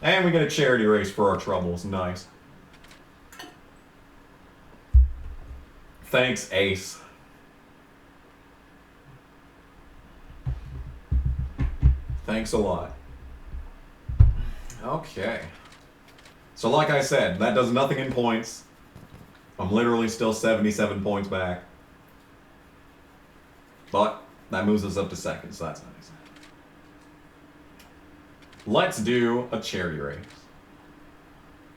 And we get a charity race for our troubles. Nice. Thanks, Ace. Thanks a lot. Okay. So like I said, that does nothing in points. I'm literally still 77 points back. But that moves us up to second, so that's nice. Let's do a charity race.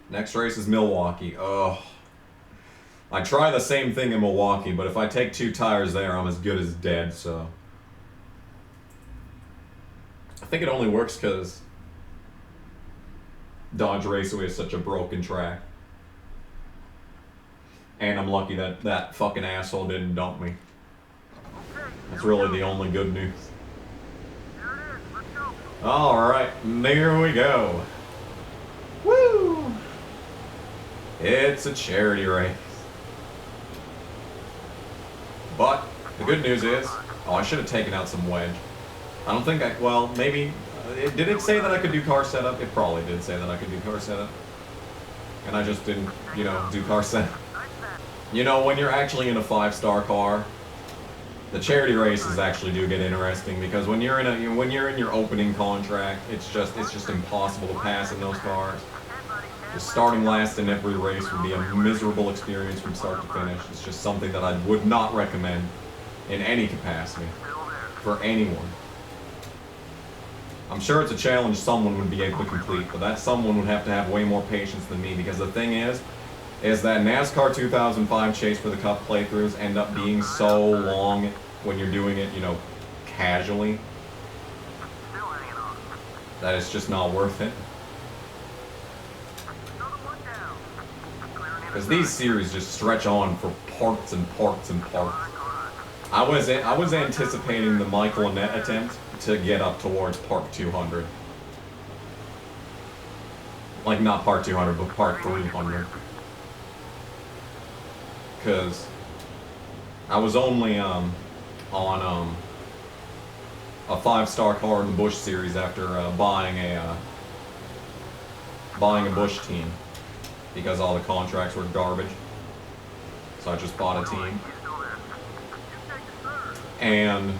Next race is Milwaukee. Oh. I try the same thing in Milwaukee, but if I take 2 tires there, I'm as good as dead, so. I think it only works because Dodge Raceway is such a broken track. And I'm lucky that that fucking asshole didn't dump me. That's really the only good news. Alright, there we go. Woo! It's a charity race. But the good news is, oh, I should have taken out some wedge. I don't think I, well, maybe, did it say that I could do car setup? It probably did say that I could do car setup. And I just didn't, you know, do car setup. You know, when you're actually in a 5-star car, the charity races actually do get interesting because when you're in your opening contract, it's just impossible to pass in those cars. Just starting last in every race would be a miserable experience from start to finish. It's just something that I would not recommend in any capacity for anyone. I'm sure it's a challenge someone would be able to complete, but that someone would have to have way more patience than me because the thing is that NASCAR 2005 Chase for the Cup playthroughs end up being so long when you're doing it, you know, casually, that it's just not worth it. Because these series just stretch on for parts and parts and parts. I was anticipating the Michael Annette attempt to get up towards part 200. Like, not part 200, but part 300. Because I was only on a 5-star car in the Busch series after buying a Busch team because all the contracts were garbage. So I just bought a team. And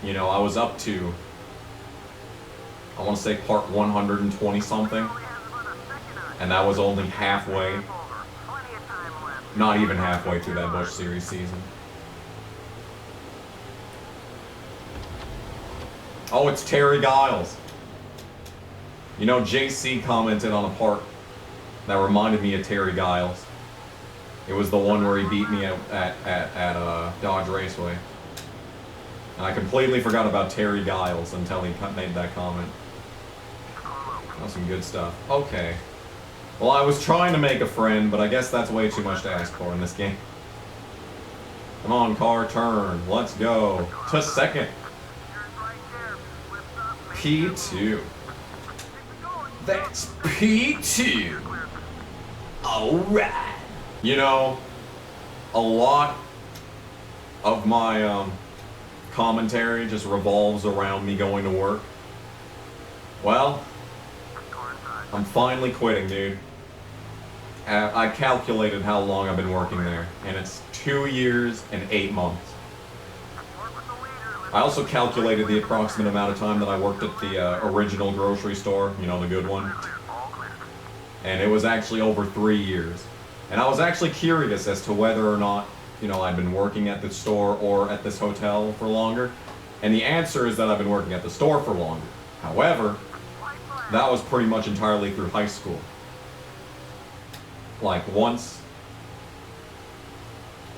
you know, I was up to, I want to say part 120 something. And that was only halfway, not even halfway through that Busch Series season. Oh, it's Terry Giles. You know, JC commented on a part that reminded me of Terry Giles. It was the one where he beat me at Dodge Raceway. And I completely forgot about Terry Giles until he made that comment. That was some good stuff. Okay. Well, I was trying to make a friend, but I guess that's way too much to ask for in this game. Come on, car, turn. Let's go. To second. P2. That's P2. Alright. You know, a lot of my commentary just revolves around me going to work. Well, I'm finally quitting, dude. I calculated how long I've been working there, and it's 2 years and 8 months. I also calculated the approximate amount of time that I worked at the original grocery store, you know, the good one. And it was actually over 3 years. And I was actually curious as to whether or not, you know, I'd been working at the store or at this hotel for longer. And the answer is that I've been working at the store for longer. However, that was pretty much entirely through high school. Like, once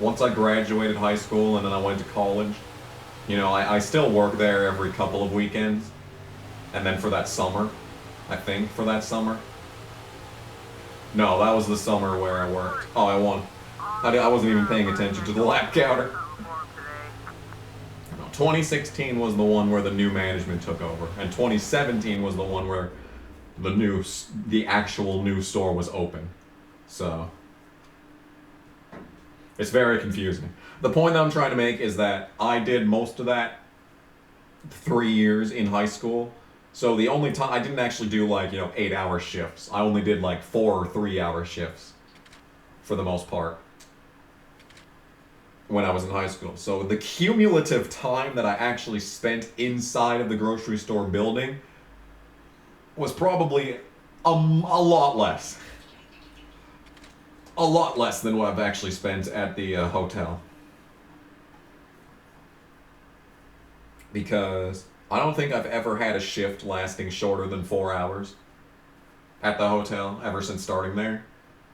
I graduated high school and then I went to college, you know, I still work there every couple of weekends. And then for that summer, I think, for that summer. No, that was the summer where I worked. Oh, I won. I wasn't even paying attention to the lap counter. No, 2016 was the one where the new management took over. And 2017 was the one where the actual new store was open. So, it's very confusing. The point that I'm trying to make is that I did most of that 3 years in high school. So the only time I didn't actually do like, 8-hour shifts. I only did like 4 or 3-hour shifts for the most part when I was in high school. So the cumulative time that I actually spent inside of the grocery store building was probably a lot less. A lot less than what I've actually spent at the hotel. Because I don't think I've ever had a shift lasting shorter than 4 hours at the hotel ever since starting there.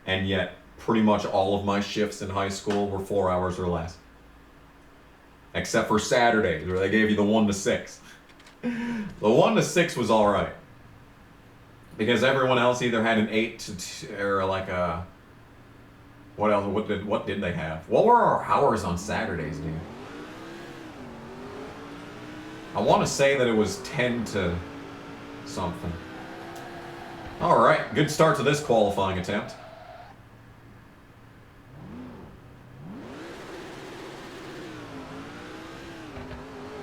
And yet, pretty much all of my shifts in high school were 4 hours or less. Except for Saturdays, where they gave you the 1 to 6. The 1 to 6 was alright. Because everyone else either had an 8 to 2, or like a... What else? What did they have? What were our hours on Saturdays, dude? I want to say that it was 10 to something. Alright, good start to this qualifying attempt.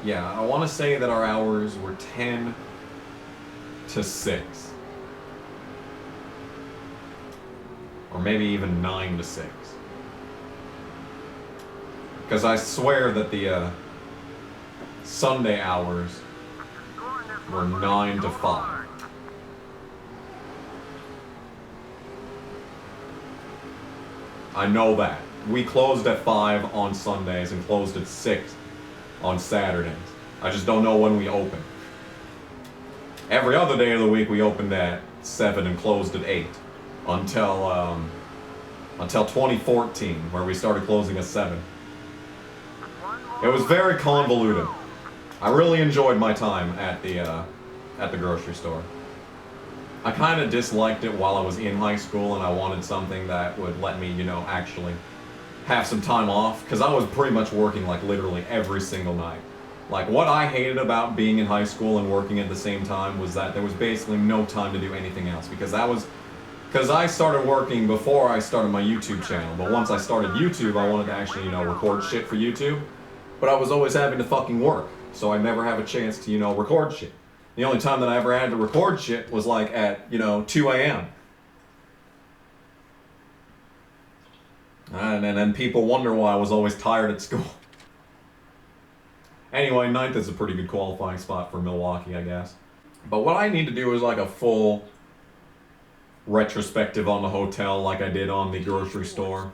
Yeah, I want to say that our hours were 10 to 6. Or maybe even 9 to 6. Because I swear that the Sunday hours were 9 to 5. I know that. We closed at 5 on Sundays and closed at 6 on Saturdays. I just don't know when we opened. Every other day of the week we opened at 7 and closed at 8. Until 2014, where we started closing at 7. It was very convoluted. I really enjoyed my time at the grocery store. I kind of disliked it while I was in high school, and I wanted something that would let me, actually have some time off, because I was pretty much working like literally every single night. Like, what I hated about being in high school and working at the same time was that there was basically no time to do anything else, because I started working before I started my YouTube channel, but once I started YouTube, I wanted to actually, record shit for YouTube, but I was always having to fucking work, so I never have a chance to, record shit. The only time that I ever had to record shit was like at, 2 a.m. And then people wonder why I was always tired at school. Anyway, 9th is a pretty good qualifying spot for Milwaukee, I guess. But what I need to do is like a full retrospective on the hotel like I did on the grocery store.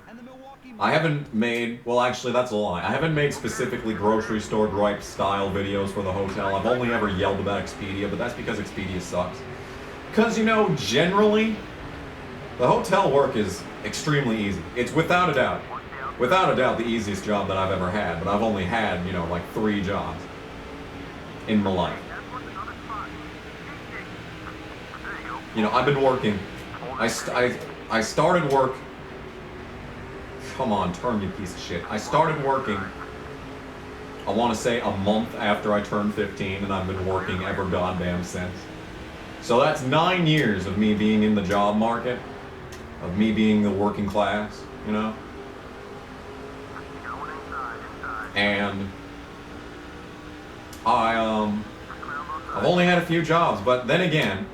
I haven't made, well actually that's a lie, I haven't made specifically grocery store gripe style videos for the hotel. I've only ever yelled about Expedia, but that's because Expedia sucks. Because, generally, the hotel work is extremely easy. It's without a doubt the easiest job that I've ever had, but I've only had, like 3 jobs in my life. I've been working. I started work. Come on, turn, you piece of shit. I started working, I want to say a month after I turned 15, and I've been working ever goddamn since. So that's 9 years of me being in the job market, of me being the working class, And I've only had a few jobs, but then again,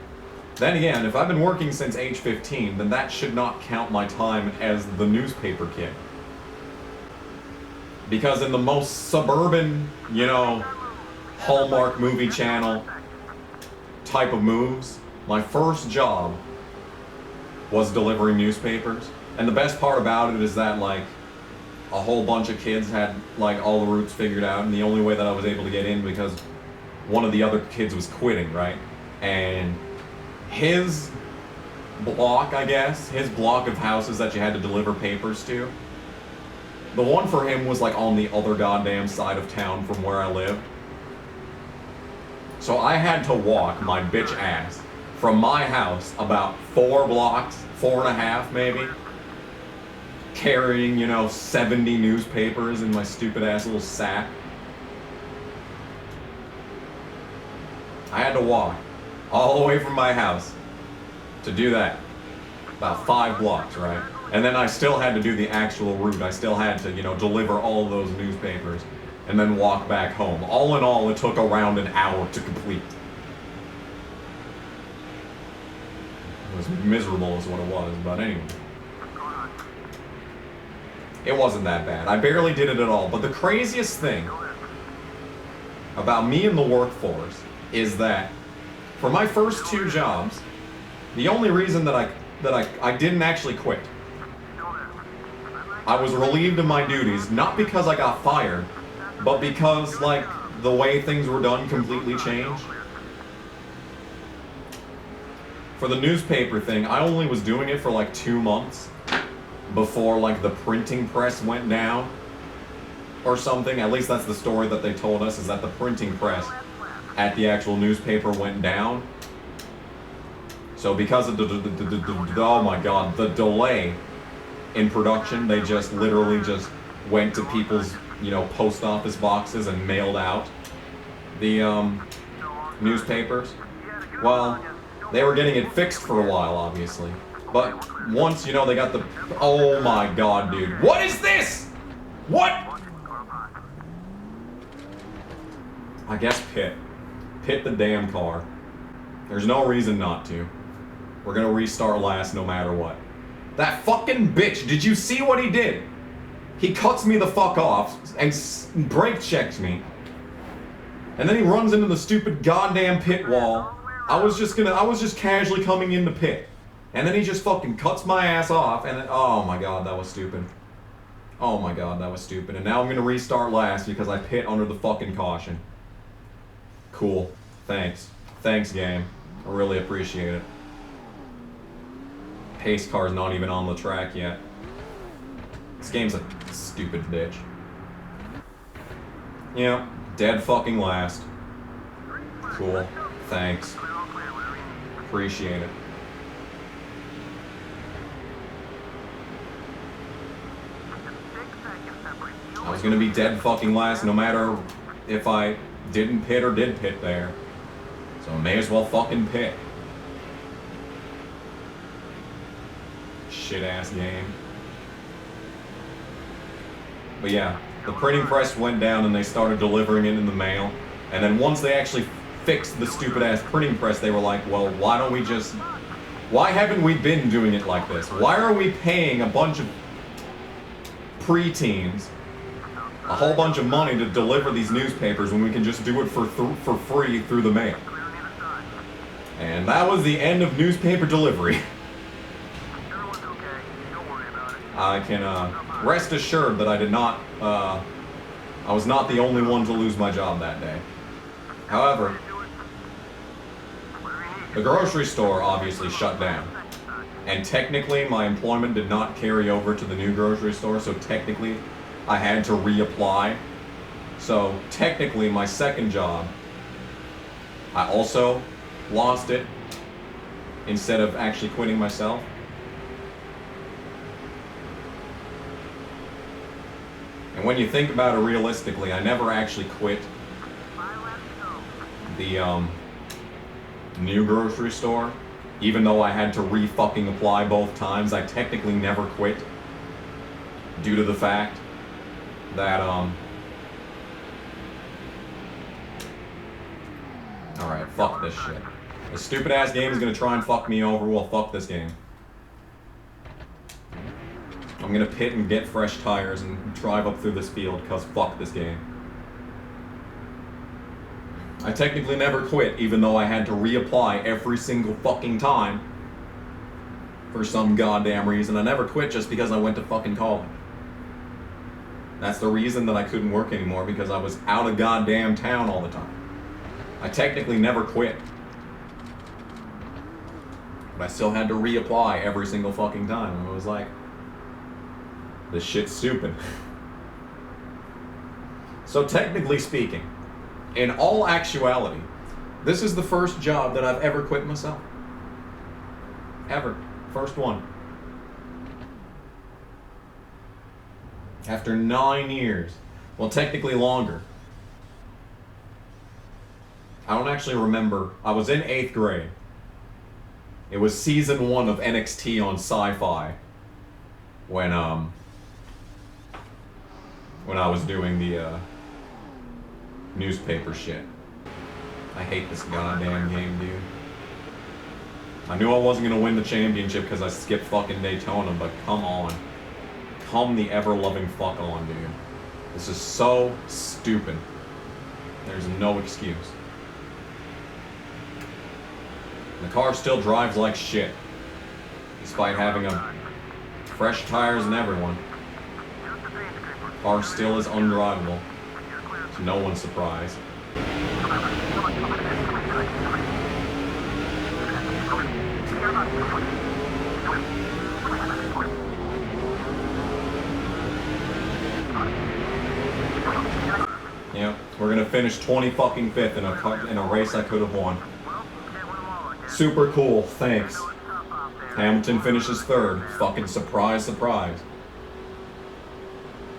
if I've been working since age 15, then that should not count my time as the newspaper kid. Because in the most suburban, Hallmark movie channel type of moves, my first job was delivering newspapers. And the best part about it is that, like, a whole bunch of kids had, like, all the routes figured out, and the only way that I was able to get in because one of the other kids was quitting, right? And his block, I guess, his block of houses that you had to deliver papers to, the one for him was like on the other goddamn side of town from where I lived. So I had to walk my bitch ass from my house about 4 blocks, 4.5 maybe, carrying, 70 newspapers in my stupid ass little sack. I had to walk all the way from my house to do that. About 5 blocks, right? And then I still had to do the actual route. I still had to, deliver all of those newspapers and then walk back home. All in all, it took around an hour to complete. It was miserable is what it was, but anyway. It wasn't that bad. I barely did it at all. But the craziest thing about me in the workforce is that for my first 2 jobs, the only reason that I didn't actually quit, I was relieved of my duties, not because I got fired, but because, like, the way things were done completely changed. For the newspaper thing, I only was doing it for like 2 months before, like, the printing press went down or something. At least that's the story that they told us, is that the printing press at the actual newspaper went down. So because of oh my god, the delay in production, they just literally just went to people's, you know, post office boxes and mailed out the newspapers. Well, they were getting it fixed for a while, obviously. But once, you know, they got the... Oh my god, dude. What is this? What? I guess pit. Pit the damn car. There's no reason not to. We're gonna restart last no matter what. That fucking bitch, did you see what he did? He cuts me the fuck off and brake checks me. And then he runs into the stupid goddamn pit wall. I was just casually coming in the pit. And then he just fucking cuts my ass off, and then, oh my god, that was stupid. Oh my god, that was stupid. And now I'm gonna restart last because I pit under the fucking caution. Cool. Thanks. Thanks, game. I really appreciate it. Pace car's not even on the track yet. This game's a stupid bitch. Yeah, dead fucking last. Cool. Thanks. Appreciate it. I was gonna be dead fucking last no matter if I didn't pit or did pit there. So I may as well fucking pit. Shit ass game. But yeah, the printing press went down and they started delivering it in the mail. And then once they actually fixed the stupid ass printing press, they were like, well, why don't we just... Why haven't we been doing it like this? Why are we paying a bunch of preteens a whole bunch of money to deliver these newspapers when we can just do it for free through the mail? And that was the end of newspaper delivery. I can rest assured that I did not, I was not the only one to lose my job that day. However, the grocery store obviously shut down. And technically my employment did not carry over to the new grocery store, so technically I had to reapply. So technically my second job, I also lost it instead of actually quitting myself. And when you think about it realistically, I never actually quit the new grocery store. Even though I had to re-fucking apply both times, I technically never quit due to the fact that, alright, fuck this shit. The stupid ass game is gonna try and fuck me over. Well, fuck this game. I'm gonna pit and get fresh tires and drive up through this field, cause fuck this game. I technically never quit, even though I had to reapply every single fucking time. For some goddamn reason. I never quit just because I went to fucking college. That's the reason that I couldn't work anymore, because I was out of goddamn town all the time. I technically never quit. But I still had to reapply every single fucking time. And it was like, this shit's stupid. So technically speaking, in all actuality, this is the first job that I've ever quit myself. Ever. First one. After 9 years. Well, technically longer. I don't actually remember. I was in 8th grade. It was season 1 of NXT on Sci-Fi when I was doing the newspaper shit. I hate this goddamn game, dude. I knew I wasn't gonna win the championship because I skipped fucking Daytona, but come on. Come the ever-loving fuck on, dude. This is so stupid. There's no excuse. The car still drives like shit, despite having fresh tires and everyone. The car still is undrivable, to no one's surprise. Yep, we're gonna finish 25th in a race I could have won. Super cool, thanks. Hamilton finishes 3rd. Fucking surprise, surprise.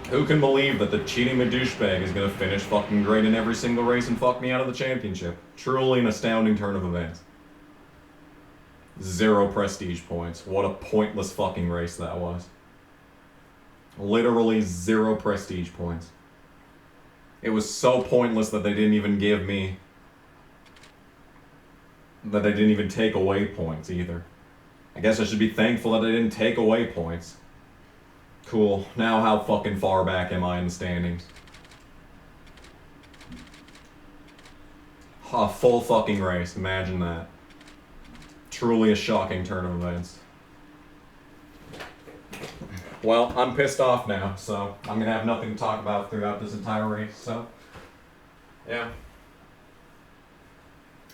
Who can believe that the cheating douchebag is gonna finish fucking great in every single race and fuck me out of the championship? Truly an astounding turn of events. 0 prestige points. What a pointless fucking race that was. Literally 0 prestige points. It was so pointless that they didn't even give me... that they didn't even take away points either. I guess I should be thankful that they didn't take away points. Cool. Now how fucking far back am I in the standings? A full fucking race. Imagine that. Truly a shocking turn of events. Well, I'm pissed off now, so I'm gonna have nothing to talk about throughout this entire race, so... yeah.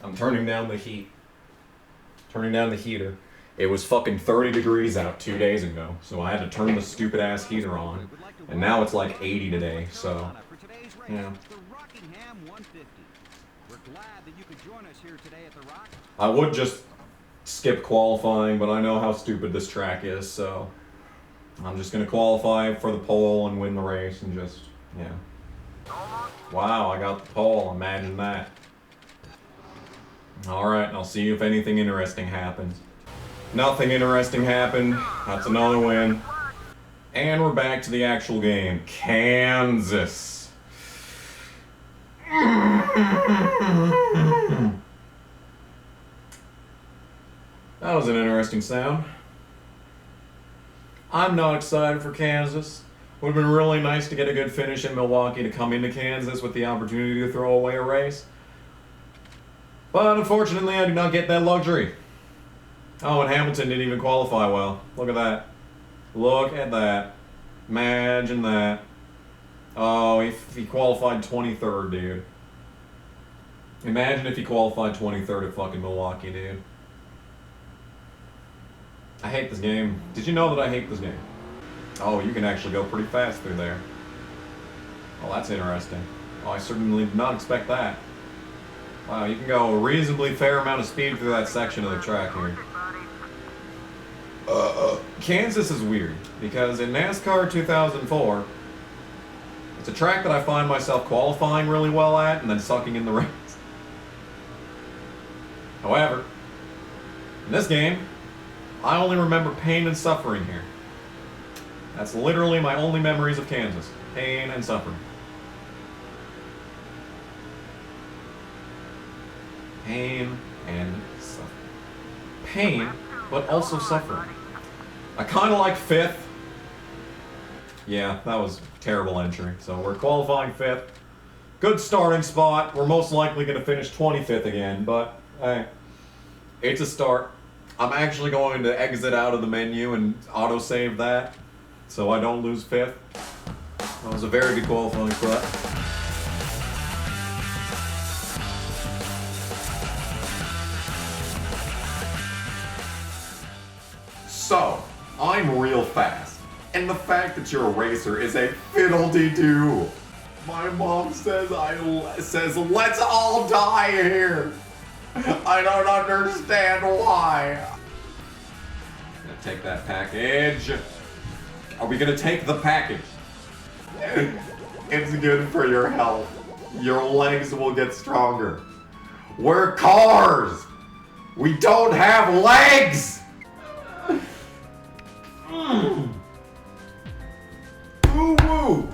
I'm turning down the heat. Turning down the heater. It was fucking 30 degrees out 2 days ago, so I had to turn the stupid ass heater on. And now it's like 80 today, so... yeah. I would just skip qualifying, but I know how stupid this track is, so... I'm just gonna qualify for the pole and win the race and just... yeah. Wow, I got the pole, imagine that. Alright, I'll see if anything interesting happens. Nothing interesting happened. That's another win. And we're back to the actual game. Kansas. That was an interesting sound. I'm not excited for Kansas. Would have been really nice to get a good finish in Milwaukee to come into Kansas with the opportunity to throw away a race. But unfortunately, I did not get that luxury. Oh, and Hamilton didn't even qualify well. Look at that. Look at that. Imagine that. Oh, he qualified 23rd, dude. Imagine if he qualified 23rd at fucking Milwaukee, dude. I hate this game. Did you know that I hate this game? Oh, you can actually go pretty fast through there. Well, that's interesting. Oh, I certainly did not expect that. Wow, you can go a reasonably fair amount of speed through that section of the track here. Kansas is weird, because in NASCAR 2004, it's a track that I find myself qualifying really well at and then sucking in the race. However, in this game, I only remember pain and suffering here. That's literally my only memories of Kansas. Pain and suffering. Pain and suffering. Pain, but also suffering. I kind of like 5th. Yeah, that was a terrible entry. So we're qualifying 5th. Good starting spot. We're most likely going to finish 25th again, but hey, it's a start. I'm actually going to exit out of the menu and autosave that so I don't lose 5th. That was a very good qualifying spot. So, I'm real fast, and the fact that you're a racer is a fiddle-dee-doo. My mom says let's all die here. I don't understand why. Gonna take that package. Are we gonna take the package? It's good for your health. Your legs will get stronger. We're cars. We don't have legs. Woo woo!